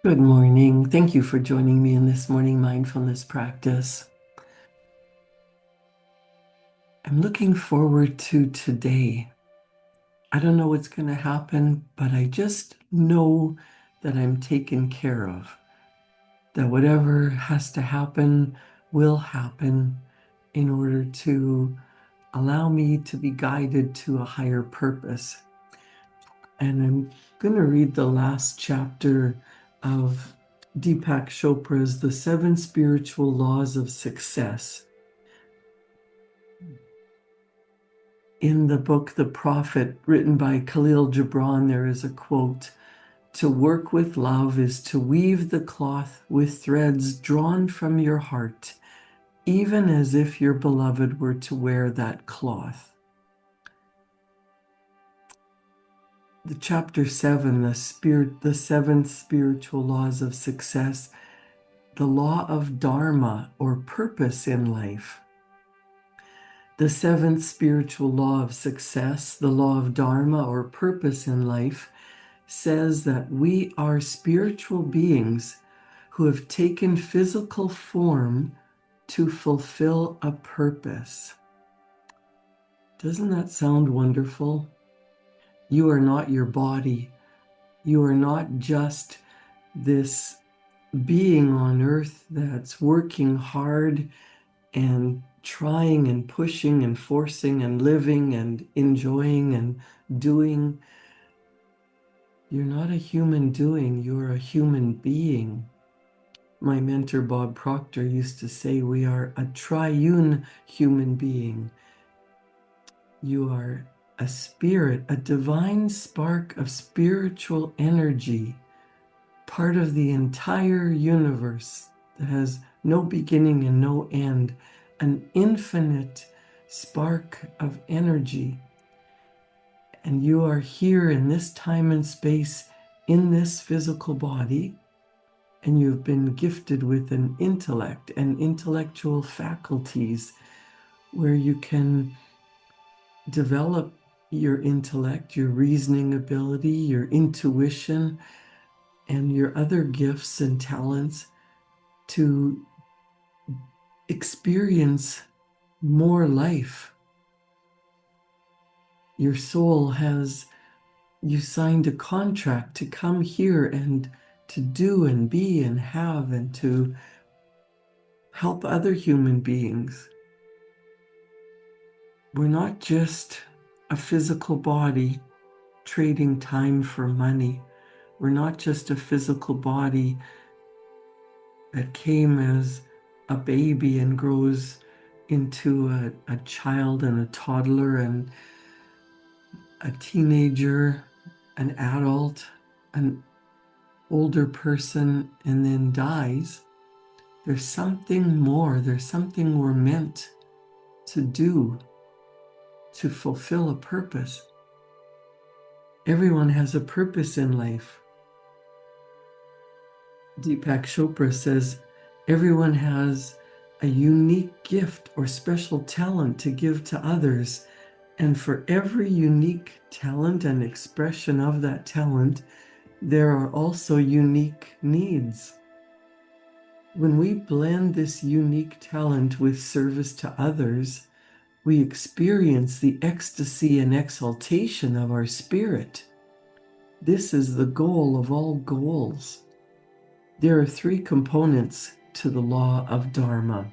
Good morning. Thank you for joining me in this morning mindfulness practice. I'm looking forward to today. I don't know what's going to happen, but I just know that I'm taken care of, that whatever has to happen will happen in order to allow me to be guided to a higher purpose. And I'm going to read the last chapter of Deepak Chopra's The Seven Spiritual Laws of Success. In the book, The Prophet, written by Khalil Gibran, there is a quote: "To work with love is to weave the cloth with threads drawn from your heart, even as if your beloved were to wear that cloth." The chapter 7, the seventh spiritual laws of success, the law of dharma or purpose in life. The seventh spiritual law of success, the law of dharma or purpose in life, says that we are spiritual beings who have taken physical form to fulfill a purpose. Doesn't that sound wonderful? You are not your body. You are not just this being on earth that's working hard and trying and pushing and forcing and living and enjoying and doing. You're not a human doing, you're a human being. My mentor Bob Proctor used to say we are a triune human being. You are a spirit, a divine spark of spiritual energy, part of the entire universe that has no beginning and no end, an infinite spark of energy. And you are here in this time and space, in this physical body, and you've been gifted with an intellect and intellectual faculties where you can develop your intellect, your reasoning ability, your intuition, and your other gifts and talents to experience more life. Your soul you signed a contract to come here and to do and be and have and to help other human beings. We're not just a physical body trading time for money. We're not just a physical body that came as a baby and grows into a child and a toddler and a teenager, an adult, an older person, and then dies. There's something more. There's something we're meant to do to fulfill a purpose. Everyone has a purpose in life. Deepak Chopra says everyone has a unique gift or special talent to give to others. And for every unique talent and expression of that talent, there are also unique needs. When we blend this unique talent with service to others, we experience the ecstasy and exaltation of our spirit. This is the goal of all goals. There are three components to the law of dharma.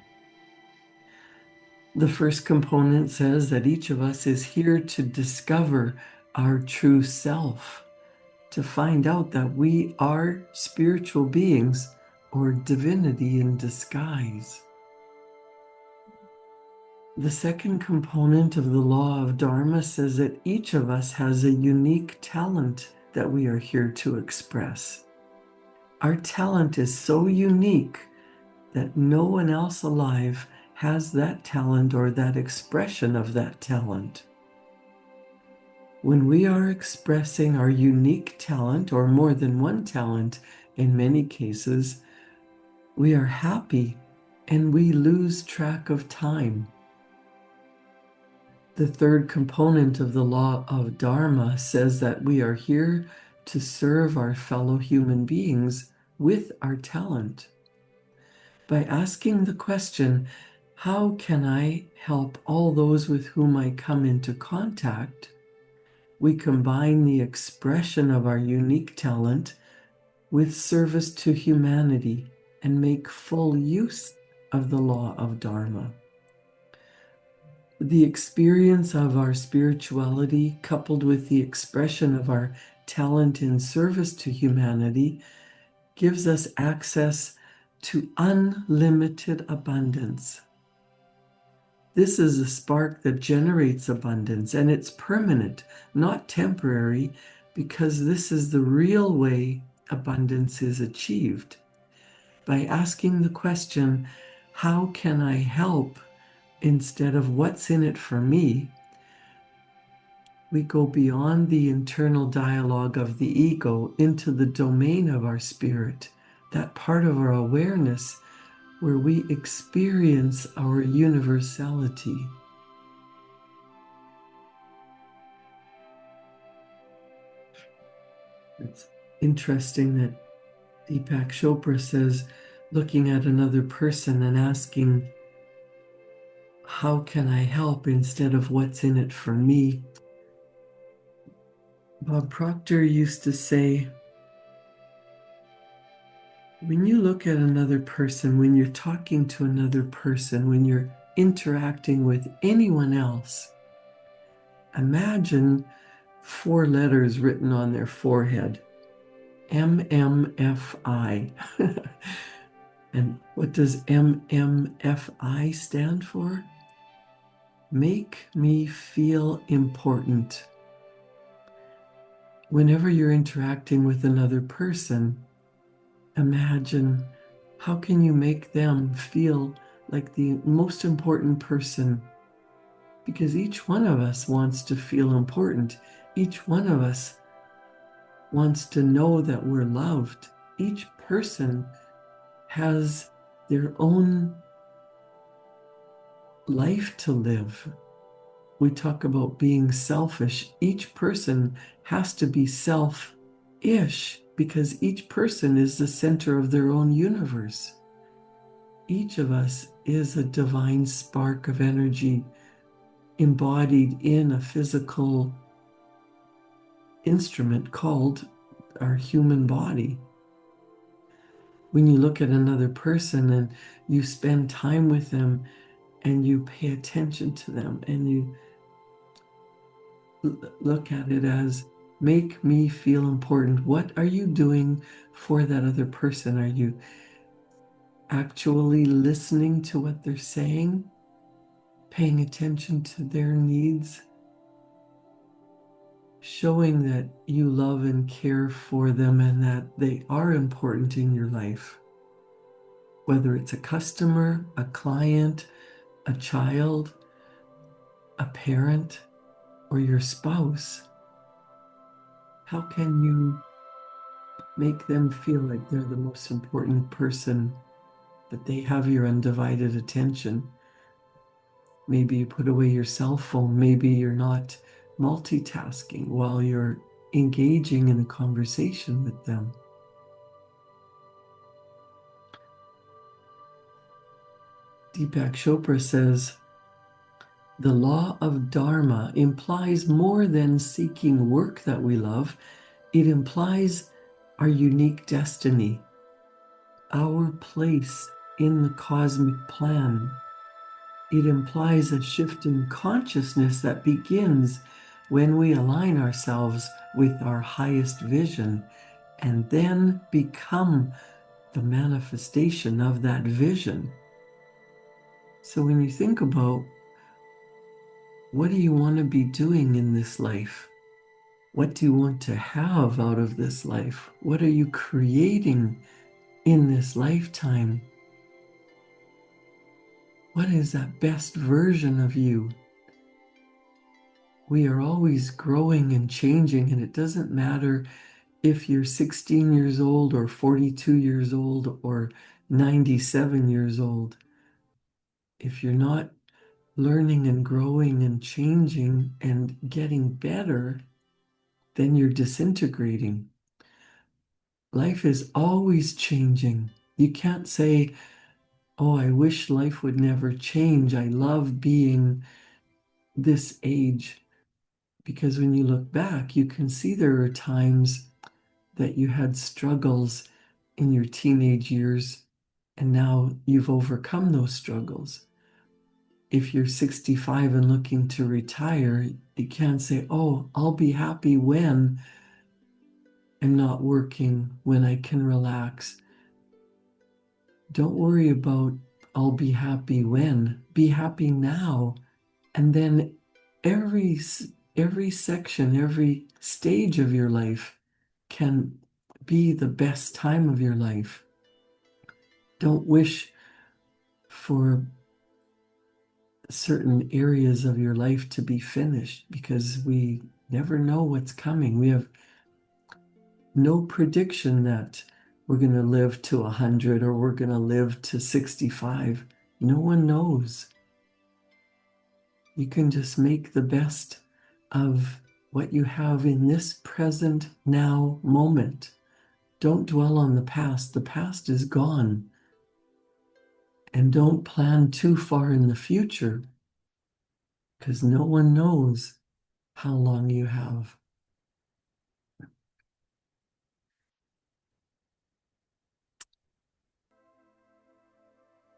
The first component says that each of us is here to discover our true self, to find out that we are spiritual beings or divinity in disguise. The second component of the law of dharma says that each of us has a unique talent that we are here to express. Our talent is so unique that no one else alive has that talent or that expression of that talent. When we are expressing our unique talent, or more than one talent in many cases, we are happy and we lose track of time. The third component of the law of dharma says that we are here to serve our fellow human beings with our talent. By asking the question, how can I help all those with whom I come into contact? We combine the expression of our unique talent with service to humanity and make full use of the law of Dharma. The experience of our spirituality, coupled with the expression of our talent in service to humanity, gives us access to unlimited abundance. This is a spark that generates abundance, and it's permanent, not temporary, because this is the real way abundance is achieved. By asking the question, how can I help, instead of what's in it for me, we go beyond the internal dialogue of the ego into the domain of our spirit, that part of our awareness where we experience our universality. It's interesting that Deepak Chopra says, looking at another person and asking, how can I help, instead of what's in it for me? Bob Proctor used to say, when you look at another person, when you're talking to another person, when you're interacting with anyone else, imagine 4 letters written on their forehead, MMFI. And what does MMFI stand for? Make me feel important. Whenever you're interacting with another person, imagine, how can you make them feel like the most important person? Because each one of us wants to feel important. Each one of us wants to know that we're loved. Each person has their own life to live. We talk about being selfish. Each person has to be self-ish because each person is the center of their own universe. Each of us is a divine spark of energy embodied in a physical instrument called our human body. When you look at another person and you spend time with them and you pay attention to them and you look at it as, make me feel important. What are you doing for that other person? Are you actually listening to what they're saying? Paying attention to their needs? Showing that you love and care for them and that they are important in your life. Whether it's a customer, a client, a child, a parent, or your spouse, how can you make them feel like they're the most important person, that they have your undivided attention? Maybe you put away your cell phone. Maybe you're not multitasking while you're engaging in a conversation with them. Deepak Chopra says, the law of Dharma implies more than seeking work that we love. It implies our unique destiny, our place in the cosmic plan. It implies a shift in consciousness that begins when we align ourselves with our highest vision and then become the manifestation of that vision. So when you think about, what do you want to be doing in this life? What do you want to have out of this life? What are you creating in this lifetime? What is that best version of you? We are always growing and changing, and it doesn't matter if you're 16 years old or 42 years old or 97 years old. If you're not learning and growing and changing and getting better, then you're disintegrating. Life is always changing. You can't say, oh, I wish life would never change. I love being this age. Because when you look back, you can see there are times that you had struggles in your teenage years, and now you've overcome those struggles. If you're 65 and looking to retire, you can't say, oh, I'll be happy when I'm not working, when I can relax. Don't worry about I'll be happy when. Be happy now. And then every section, every stage of your life can be the best time of your life. Don't wish for certain areas of your life to be finished, because we never know what's coming. We have no prediction that we're going to live to 100 or we're going to live to 65. No one knows. You can just make the best of what you have in this present now moment. Don't dwell on the past. The past is gone. And don't plan too far in the future, because no one knows how long you have.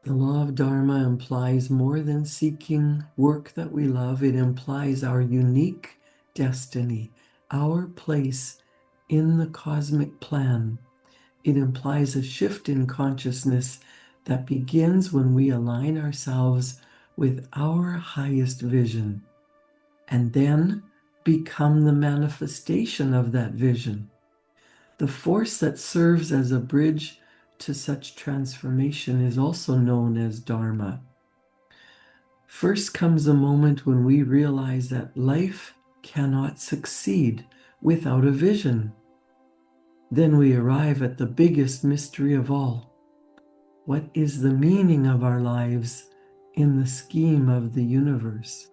The law of Dharma implies more than seeking work that we love. It implies our unique destiny, our place in the cosmic plan. It implies a shift in consciousness that begins when we align ourselves with our highest vision, and then become the manifestation of that vision. The force that serves as a bridge to such transformation is also known as Dharma. First comes a moment when we realize that life cannot succeed without a vision. Then we arrive at the biggest mystery of all. What is the meaning of our lives in the scheme of the universe?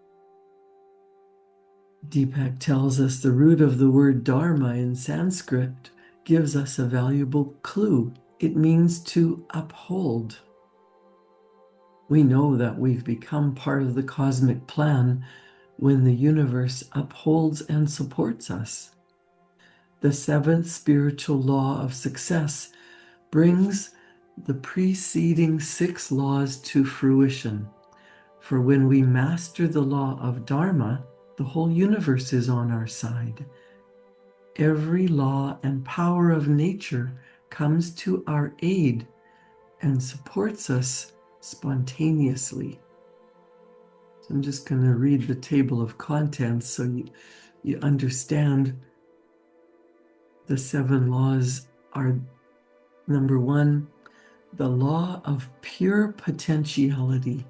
Deepak tells us the root of the word Dharma in Sanskrit gives us a valuable clue. It means to uphold. We know that we've become part of the cosmic plan when the universe upholds and supports us. The seventh spiritual law of success brings the preceding 6 laws to fruition. For when we master the law of Dharma, the whole universe is on our side. Every law and power of nature comes to our aid and supports us spontaneously. So I'm just going to read the table of contents so you understand. The 7 laws are: number 1, the law of pure potentiality.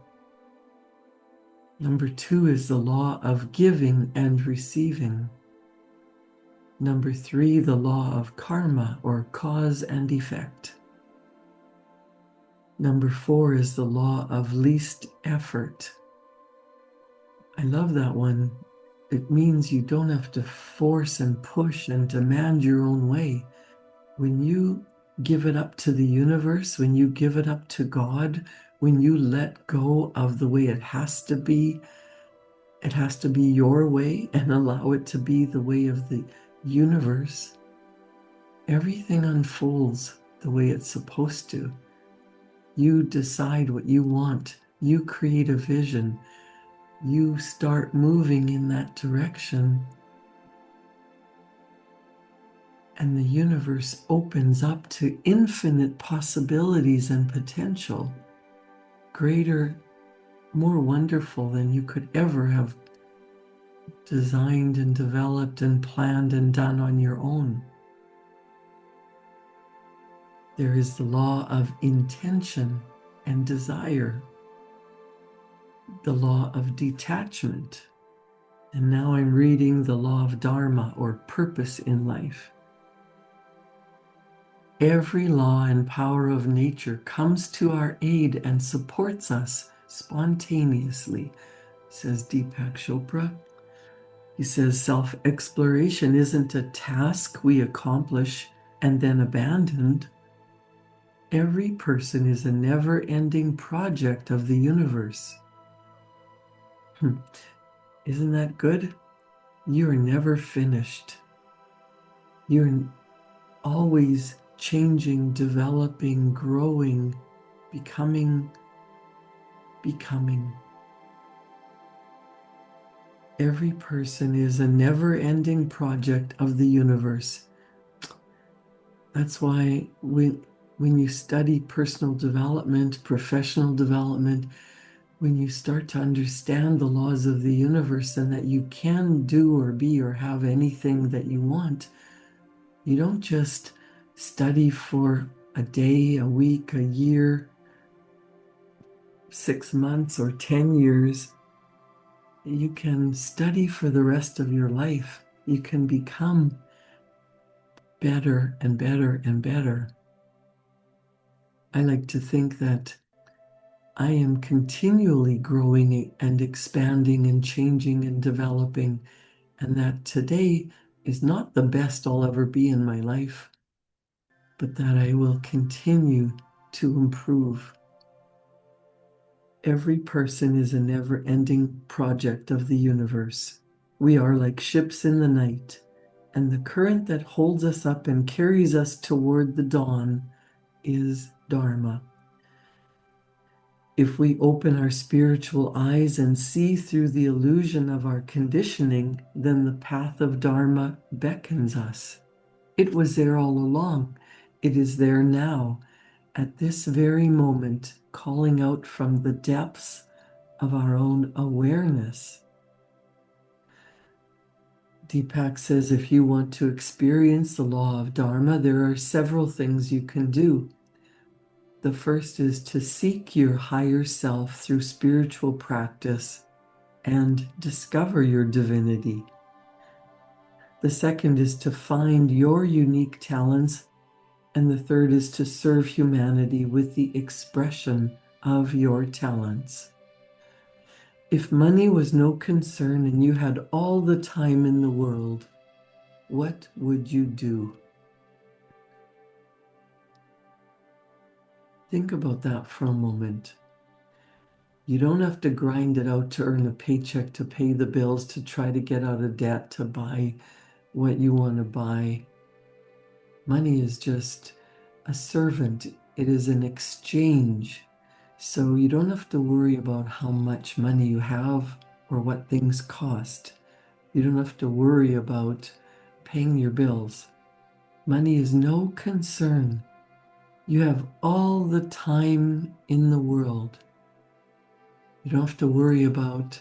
Number 2 is the law of giving and receiving. Number 3, the law of karma, or cause and effect. Number 4 is the law of least effort. I love that one. It means you don't have to force and push and demand your own way. When you give it up to the universe, when you give it up to God, when you let go of the way it has to be your way, and allow it to be the way of the universe, everything unfolds the way it's supposed to. You decide what you want. You create a vision. You start moving in that direction, and the universe opens up to infinite possibilities and potential, greater, more wonderful than you could ever have designed and developed and planned and done on your own. There is the law of intention and desire, the law of detachment, and now I'm reading the law of Dharma, or purpose in life. Every law and power of nature comes to our aid and supports us spontaneously, says Deepak Chopra. He says self-exploration isn't a task we accomplish and then abandoned, every person is a never-ending project of the universe. Isn't that good? You're never finished. You're always changing, developing, growing, becoming. Every person is a never-ending project of the universe. That's why when you study personal development, professional development, when you start to understand the laws of the universe and that you can do or be or have anything that you want, you don't just study for a day, a week, a year, 6 months, or 10 years. You can study for the rest of your life. You can become better and better and better. I like to think that I am continually growing and expanding and changing and developing, and that today is not the best I'll ever be in my life, but that I will continue to improve. Every person is a never-ending project of the universe. We are like ships in the night, and the current that holds us up and carries us toward the dawn is Dharma. If we open our spiritual eyes and see through the illusion of our conditioning, then the path of Dharma beckons us. It was there all along. It is there now, at this very moment, calling out from the depths of our own awareness. Deepak says, if you want to experience the law of Dharma, there are several things you can do. The first is to seek your higher self through spiritual practice and discover your divinity. The second is to find your unique talents, and the third is to serve humanity with the expression of your talents. If money was no concern and you had all the time in the world, what would you do? Think about that for a moment. You don't have to grind it out to earn a paycheck, to pay the bills, to try to get out of debt, to buy what you want to buy. Money is just a servant. It is an exchange. So you don't have to worry about how much money you have or what things cost. You don't have to worry about paying your bills. Money is no concern. You have all the time in the world. You don't have to worry about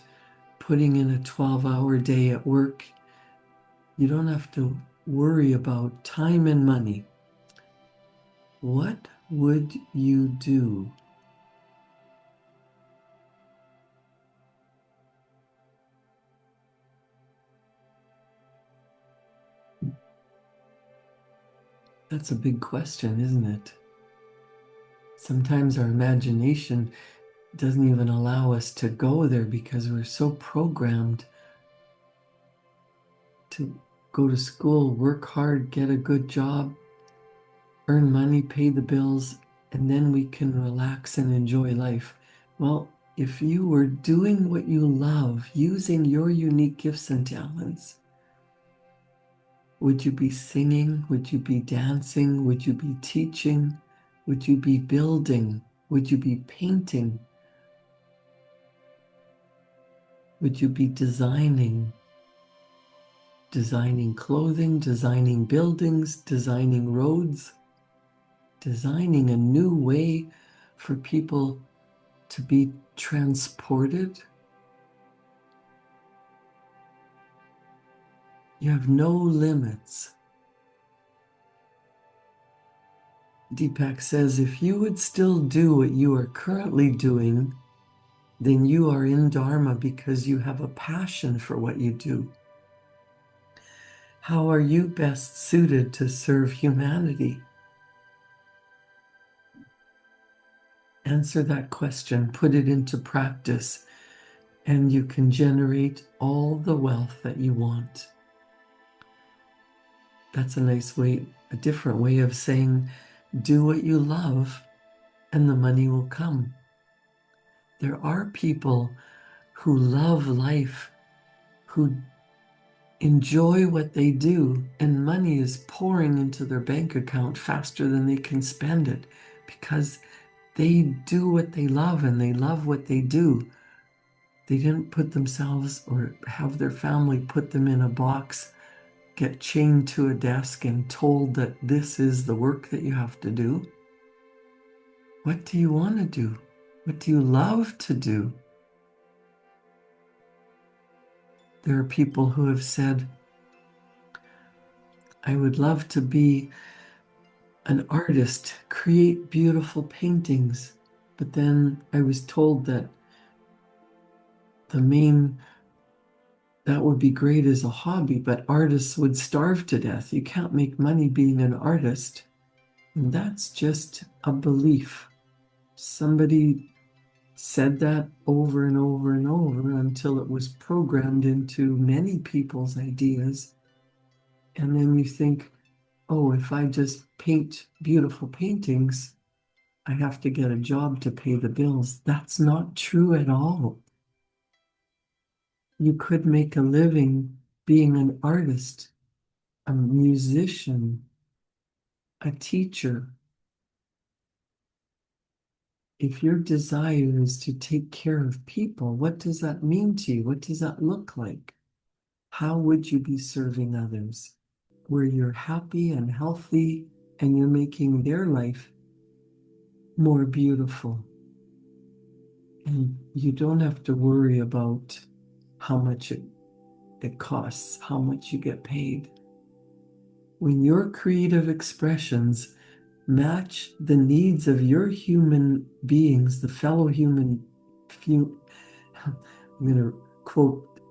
putting in a 12-hour day at work. You don't have to worry about time and money. What would you do? That's a big question, isn't it? Sometimes our imagination doesn't even allow us to go there because we're so programmed to go to school, work hard, get a good job, earn money, pay the bills, and then we can relax and enjoy life. Well, if you were doing what you love, using your unique gifts and talents, would you be singing? Would you be dancing? Would you be teaching? Would you be building? Would you be painting? Would you be designing clothing, designing buildings, designing roads, designing a new way for people to be transported? You have no limits. Deepak says, if you would still do what you are currently doing, then you are in Dharma because you have a passion for what you do. How are you best suited to serve humanity? Answer that question, put it into practice, and you can generate all the wealth that you want. That's a nice way, a different way of saying, do what you love and the money will come. There are people who love life, who enjoy what they do, and money is pouring into their bank account faster than they can spend it because they do what they love and they love what they do. They didn't put themselves or have their family put them in a box, get chained to a desk and told that this is the work that you have to do. What do you want to do? What do you love to do? There are people who have said, I would love to be an artist, create beautiful paintings. But then I was told that that would be great as a hobby, but artists would starve to death. You can't make money being an artist. And that's just a belief. Somebody said that over and over and over until it was programmed into many people's ideas. And then you think, oh, if I just paint beautiful paintings, I have to get a job to pay the bills. That's not true at all. You could make a living being an artist, a musician, a teacher. If your desire is to take care of people, what does that mean to you? What does that look like? How would you be serving others? Where you're happy and healthy and you're making their life more beautiful. And you don't have to worry about how much it costs, how much you get paid. When your creative expressions match the needs of your human beings, the fellow human, I'm going to quote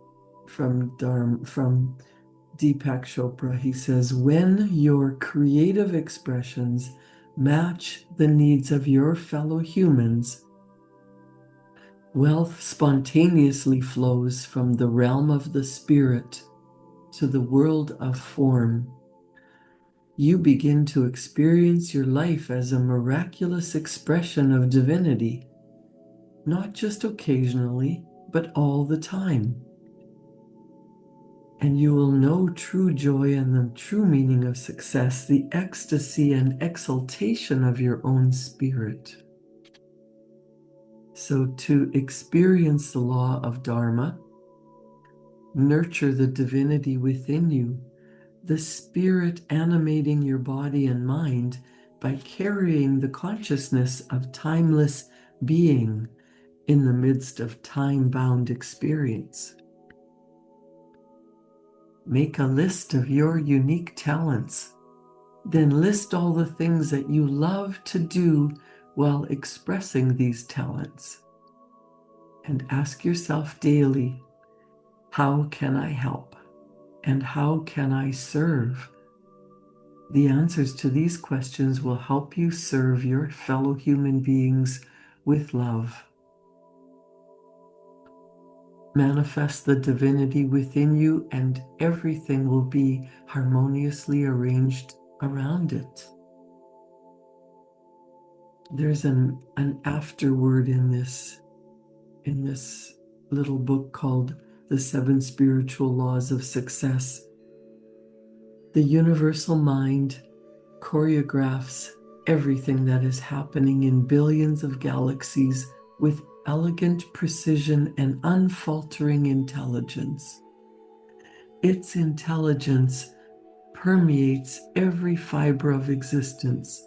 from Deepak Chopra. He says, when your creative expressions match the needs of your fellow humans, wealth spontaneously flows from the realm of the spirit to the world of form. You begin to experience your life as a miraculous expression of divinity, not just occasionally, but all the time. And you will know true joy and the true meaning of success, the ecstasy and exaltation of your own spirit. So to experience the law of Dharma, nurture the divinity within you, the spirit animating your body and mind by carrying the consciousness of timeless being in the midst of time-bound experience. Make a list of your unique talents. Then list all the things that you love to do while expressing these talents. And ask yourself daily, how can I help? And how can I serve? The answers to these questions will help you serve your fellow human beings with love. Manifest the divinity within you, and everything will be harmoniously arranged around it. There's an afterword in this little book called The 7 Spiritual Laws of Success. The universal mind choreographs everything that is happening in billions of galaxies with elegant precision and unfaltering intelligence. Its intelligence permeates every fiber of existence,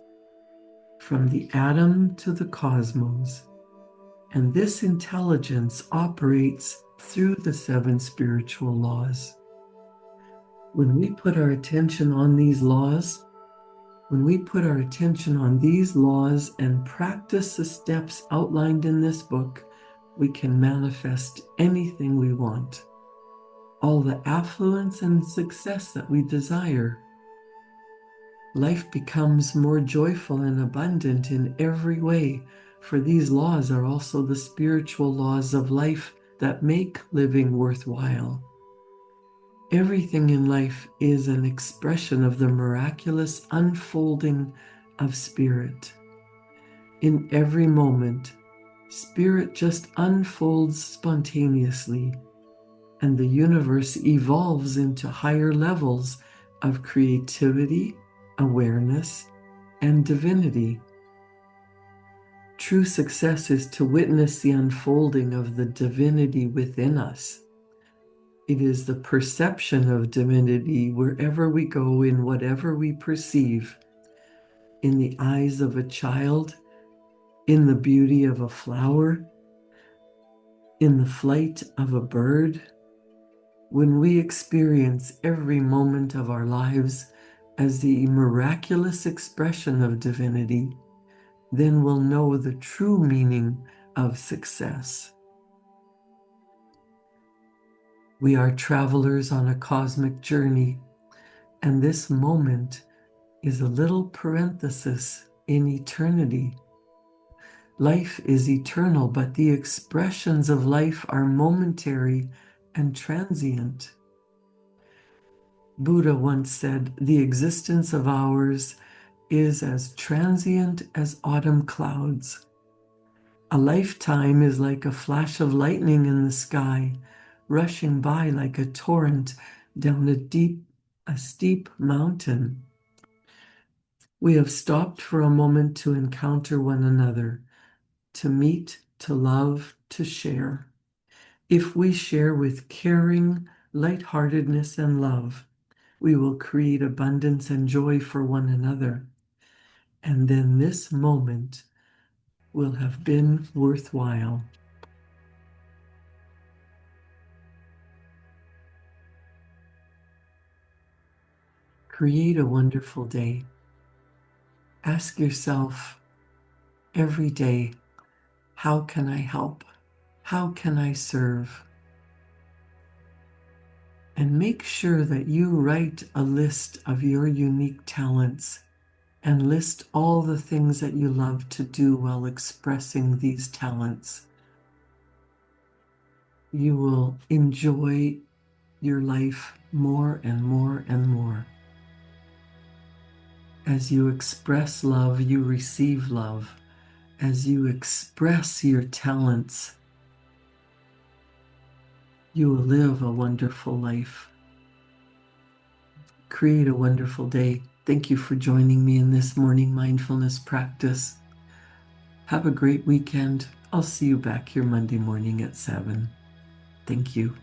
from the atom to the cosmos. And this intelligence operates through the 7 spiritual laws. When we put our attention on these laws, and practice the steps outlined in this book, we can manifest anything we want, all the affluence and success that we desire. Life becomes more joyful and abundant in every way, for these laws are also the spiritual laws of life that make living worthwhile. Everything in life is an expression of the miraculous unfolding of spirit. In every moment, spirit just unfolds spontaneously, and the universe evolves into higher levels of creativity, awareness, and divinity. True success is to witness the unfolding of the divinity within us. It is the perception of divinity wherever we go, in whatever we perceive, in the eyes of a child, in the beauty of a flower, in the flight of a bird. When we experience every moment of our lives as the miraculous expression of divinity, then we'll know the true meaning of success. We are travelers on a cosmic journey, and this moment is a little parenthesis in eternity. Life is eternal, but the expressions of life are momentary and transient. Buddha once said, "The existence of ours is as transient as autumn clouds." A lifetime is like a flash of lightning in the sky, rushing by like a torrent down a steep mountain. We have stopped for a moment to encounter one another, to meet, to love, to share. If we share with caring, lightheartedness, and love, we will create abundance and joy for one another. And then this moment will have been worthwhile. Create a wonderful day. Ask yourself every day, how can I help? How can I serve? And make sure that you write a list of your unique talents and list all the things that you love to do while expressing these talents. You will enjoy your life more and more and more. As you express love, you receive love. As you express your talents, you will live a wonderful life. Create a wonderful day. Thank you for joining me in this morning mindfulness practice. Have a great weekend. I'll see you back here Monday morning at 7. Thank you.